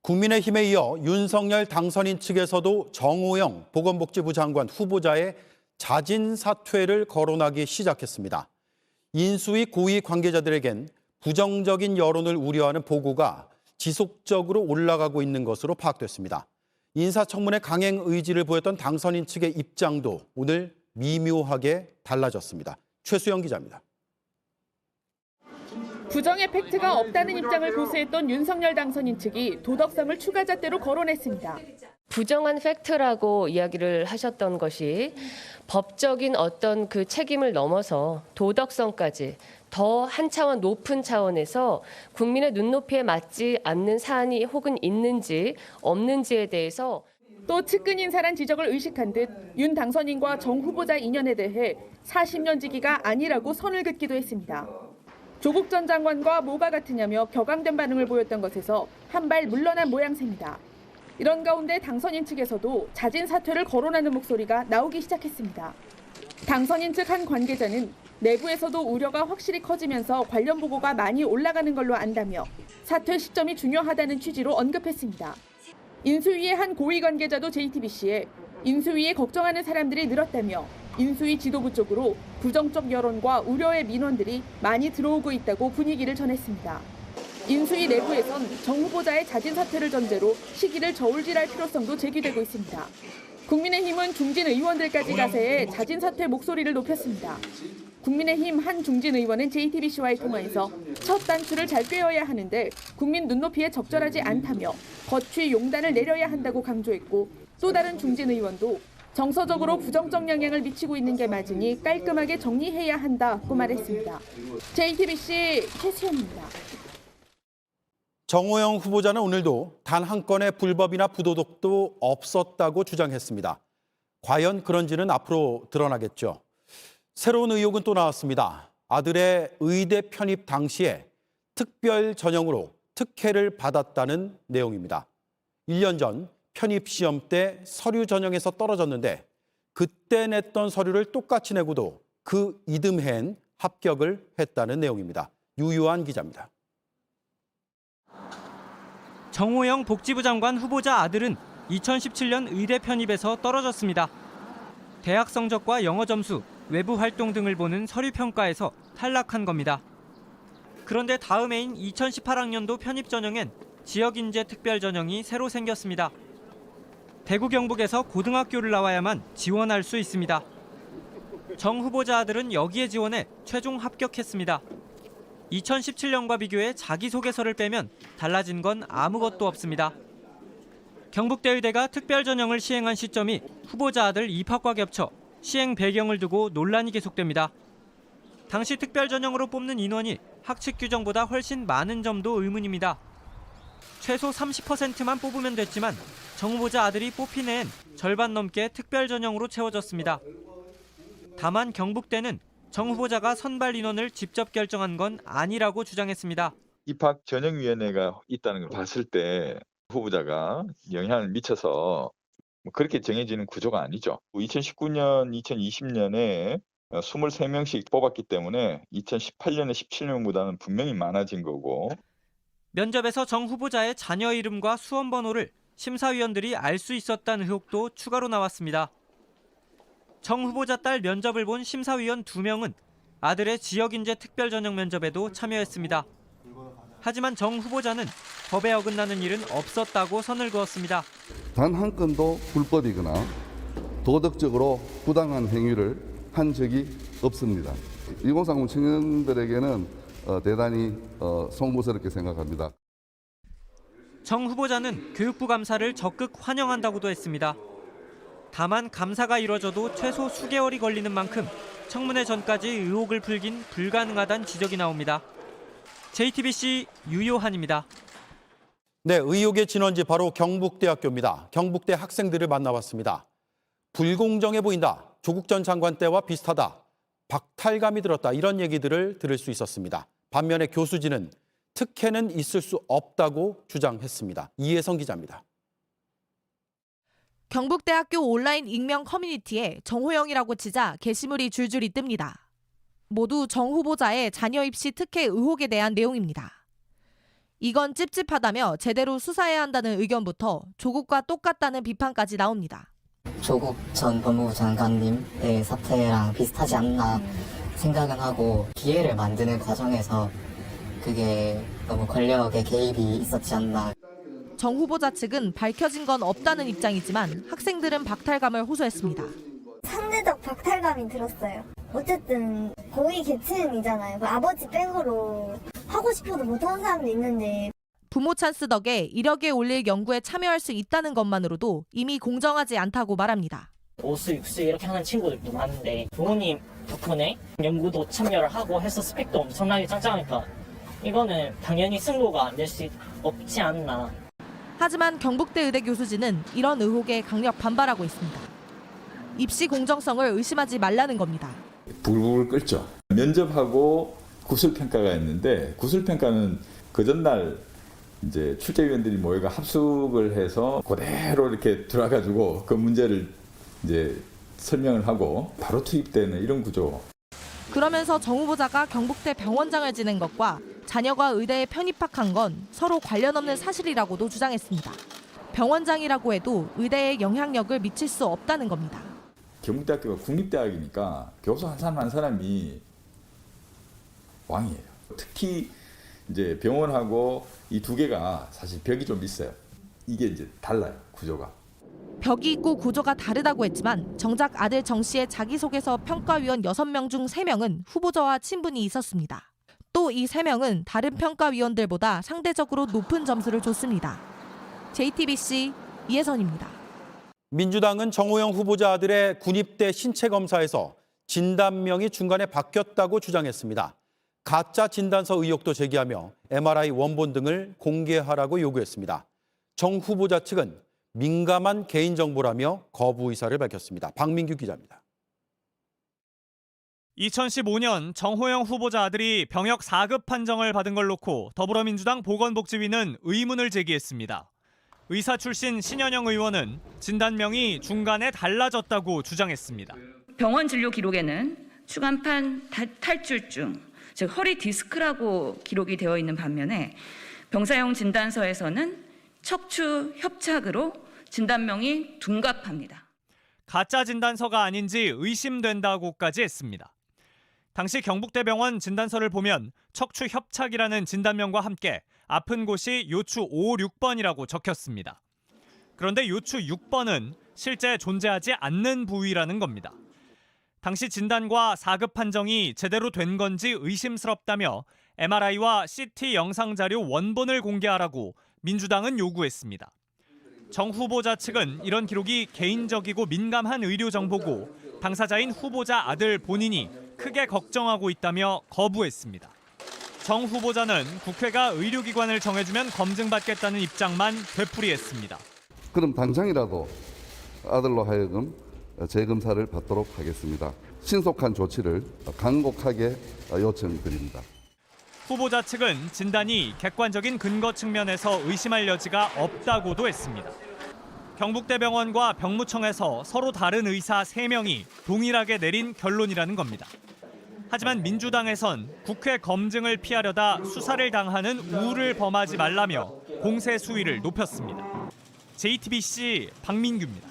국민의힘에 이어 윤석열 당선인 측에서도 정호영 보건복지부 장관 후보자의 자진 사퇴를 거론하기 시작했습니다. 인수위 고위 관계자들에겐 부정적인 여론을 우려하는 보고가 지속적으로 올라가고 있는 것으로 파악됐습니다. 인사청문회 강행 의지를 보였던 당선인 측의 입장도 오늘 미묘하게 달라졌습니다. 최수영 기자입니다. 부정의 팩트가 없다는 입장을 고수했던 윤석열 당선인 측이 도덕성을 추가잣대로 거론했습니다. 부정한 팩트라고 이야기를 하셨던 것이 법적인 어떤 그 책임을 넘어서 도덕성까지 더 한 차원 높은 차원에서 국민의 눈높이에 맞지 않는 사안이 혹은 있는지 없는지에 대해서 또 측근 인사란 지적을 의식한 듯 윤 당선인과 정 후보자 인연에 대해 40년 지기가 아니라고 선을 긋기도 했습니다. 조국 전 장관과 뭐가 같으냐며 격앙된 반응을 보였던 것에서 한 발 물러난 모양새입니다. 이런 가운데 당선인 측에서도 자진 사퇴를 거론하는 목소리가 나오기 시작했습니다. 당선인 측 한 관계자는 내부에서도 우려가 확실히 커지면서 관련 보고가 많이 올라가는 걸로 안다며 사퇴 시점이 중요하다는 취지로 언급했습니다. 인수위의 한 고위 관계자도 JTBC에 인수위에 걱정하는 사람들이 늘었다며 인수위 지도부 쪽으로 부정적 여론과 우려의 민원들이 많이 들어오고 있다고 분위기를 전했습니다. 인수위 내부에선 정 후보자의 자진 사퇴를 전제로 시기를 저울질할 필요성도 제기되고 있습니다. 국민의힘은 중진 의원들까지 가세해 자진 사퇴 목소리를 높였습니다. 국민의힘 한 중진 의원은 JTBC와의 통화에서 첫 단추를 잘 꿰어야 하는데 국민 눈높이에 적절하지 않다며 거취 용단을 내려야 한다고 강조했고, 또 다른 중진 의원도 정서적으로 부정적 영향을 미치고 있는 게 맞으니 깔끔하게 정리해야 한다고 말했습니다. JTBC 최수연입니다. 정호영 후보자는 오늘도 단 한 건의 불법이나 부도덕도 없었다고 주장했습니다. 과연 그런지는 앞으로 드러나겠죠. 새로운 의혹은 또 나왔습니다. 아들의 의대 편입 당시에 특별 전형으로 특혜를 받았다는 내용입니다. 1년 전 편입 시험 때 서류 전형에서 떨어졌는데 그때 냈던 서류를 똑같이 내고도 그 이듬해엔 합격을 했다는 내용입니다. 유요한 기자입니다. 정호영 복지부 장관 후보자 아들은 2017년 의대 편입에서 떨어졌습니다. 대학 성적과 영어 점수, 외부 활동 등을 보는 서류 평가에서 탈락한 겁니다. 그런데 다음 해인 2018학년도 편입 전형엔 지역인재 특별 전형이 새로 생겼습니다. 대구 경북에서 고등학교를 나와야만 지원할 수 있습니다. 정 후보자 아들은 여기에 지원해 최종 합격했습니다. 2017년과 비교해 자기소개서를 빼면 달라진 건 아무것도 없습니다. 경북대의대가 특별 전형을 시행한 시점이 후보자 아들 입학과 겹쳐 시행 배경을 두고 논란이 계속됩니다. 당시 특별 전형으로 뽑는 인원이 학칙 규정보다 훨씬 많은 점도 의문입니다. 최소 30%만 뽑으면 됐지만 정 후보자 아들이 뽑힌 해엔 절반 넘게 특별 전형으로 채워졌습니다. 다만 경북대는 정 후보자가 선발 인원을 직접 결정한 건 아니라고 주장했습니다. 입학 전형위원회가 있다는 걸 봤을 때 후보자가 영향을 미쳐서 그렇게 정해지는 구조가 아니죠. 2019년, 2020년에 23명씩 뽑았기 때문에 2018년에 17명보다는 분명히 많아진 거고. 면접에서 정 후보자의 자녀 이름과 수험 번호를 심사위원들이 알 수 있었다는 의혹도 추가로 나왔습니다. 정 후보자 딸 면접을 본 심사위원 2명은 아들의 지역인재 특별 전형 면접에도 참여했습니다. 하지만 정 후보자는 법에 어긋나는 일은 없었다고 선을 그었습니다. 단 한 건도 불법이거나 도덕적으로 부당한 행위를 한 적이 없습니다. 2030 청년들에게는 대단히 송구스럽게 생각합니다. 정 후보자는 교육부 감사를 적극 환영한다고도 했습니다. 다만 감사가 이뤄져도 최소 수개월이 걸리는 만큼 청문회 전까지 의혹을 풀긴 불가능하다는 지적이 나옵니다. JTBC 유요한입니다. 네, 의혹의 진원지 바로 경북대학교입니다. 경북대 학생들을 만나봤습니다. 불공정해 보인다. 조국 전 장관 때와 비슷하다. 박탈감이 들었다. 이런 얘기들을 들을 수 있었습니다. 반면에 교수진은 특혜는 있을 수 없다고 주장했습니다. 이혜성 기자입니다. 경북대학교 온라인 익명 커뮤니티에 정호영이라고 치자 게시물이 줄줄이 뜹니다. 모두 정 후보자의 자녀 입시 특혜 의혹에 대한 내용입니다. 이건 찝찝하다며 제대로 수사해야 한다는 의견부터 조국과 똑같다는 비판까지 나옵니다. 조국 전 법무부 장관님의 사태랑 비슷하지 않나 생각은 하고 기회를 만드는 과정에서 그게 너무 권력의 개입이 있었지 않나. 정 후보자 측은 밝혀진 건 없다는 입장이지만 학생들은 박탈감을 호소했습니다. 상대적 박탈감이 들었어요. 어쨌든 고위 계층이잖아요. 아버지 백으로 하고 싶어도 못하는 사람도 있는데. 부모 찬스 덕에 이력에 올릴 연구에 참여할 수 있다는 것만으로도 이미 공정하지 않다고 말합니다. 오수, 육수 이렇게 하는 친구들도 많은데 부모님 덕분에 연구도 참여를 하고 해서 스펙도 엄청나게 짱짱하니까 이거는 당연히 승소가 안 될 수 없지 않나. 하지만 경북대 의대 교수진은 이런 의혹에 강력 반발하고 있습니다. 입시 공정성을 의심하지 말라는 겁니다. 불불 끓죠. 면접하고 구술평가가 있는데 구술평가는 그 전날 이제 출제위원들이 모여가 합숙을 해서 그대로 이렇게 들어가지고 그 문제를 이제 설명을 하고 바로 투입되는 이런 구조. 그러면서 정 후보자가 경북대 병원장을 지낸 것과 자녀가 의대에 편입학한 건 서로 관련 없는 사실이라고도 주장했습니다. 병원장이라고 해도 의대에 영향력을 미칠 수 없다는 겁니다. 경북대학교가 국립대학이니까 교수 한 사람 한 사람이 왕이에요. 특히 이제 병원하고 이 두 개가 사실 벽이 좀 있어요. 이게 이제 달라요, 구조가. 벽이 있고 구조가 다르다고 했지만 정작 아들 정 씨의 자기소개서 평가위원 6명 중 3명은 후보자와 친분이 있었습니다. 또 이 3명은 다른 평가위원들보다 상대적으로 높은 점수를 줬습니다. JTBC 이혜선입니다. 민주당은 정호영 후보자 아들의 군입대 신체 검사에서 진단명이 중간에 바뀌었다고 주장했습니다. 가짜 진단서 의혹도 제기하며 MRI 원본 등을 공개하라고 요구했습니다. 정 후보자 측은 민감한 개인정보라며 거부 의사를 밝혔습니다. 박민규 기자입니다. 2015년 정호영 후보자 아들이 병역 4급 판정을 받은 걸 놓고 더불어민주당 보건복지위는 의문을 제기했습니다. 의사 출신 신현영 의원은 진단명이 중간에 달라졌다고 주장했습니다. 병원 진료 기록에는 추간판 탈출증, 즉 허리 디스크라고 기록이 되어 있는 반면에 병사용 진단서에서는 척추 협착으로 진단명이 둔갑합니다. 가짜 진단서가 아닌지 의심된다고까지 했습니다. 당시 경북대병원 진단서를 보면 척추 협착이라는 진단명과 함께 아픈 곳이 요추 5, 6번이라고 적혔습니다. 그런데 요추 6번은 실제 존재하지 않는 부위라는 겁니다. 당시 진단과 4급 판정이 제대로 된 건지 의심스럽다며 MRI와 CT 영상 자료 원본을 공개하라고 민주당은 요구했습니다. 정 후보자 측은 이런 기록이 개인적이고 민감한 의료 정보고 당사자인 후보자 아들 본인이 크게 걱정하고 있다며 거부했습니다. 정 후보자는 국회가 의료기관을 정해주면 검증받겠다는 입장만 되풀이했습니다. 그럼 당장이라도 아들로 하여금 재검사를 받도록 하겠습니다. 신속한 조치를 간곡하게 요청드립니다. 후보자 측은 진단이 객관적인 근거 측면에서 의심할 여지가 없다고도 했습니다. 경북대병원과 병무청에서 서로 다른 의사 3명이 동일하게 내린 결론이라는 겁니다. 하지만 민주당에선 국회 검증을 피하려다 수사를 당하는 우를 범하지 말라며 공세 수위를 높였습니다. JTBC 박민규입니다.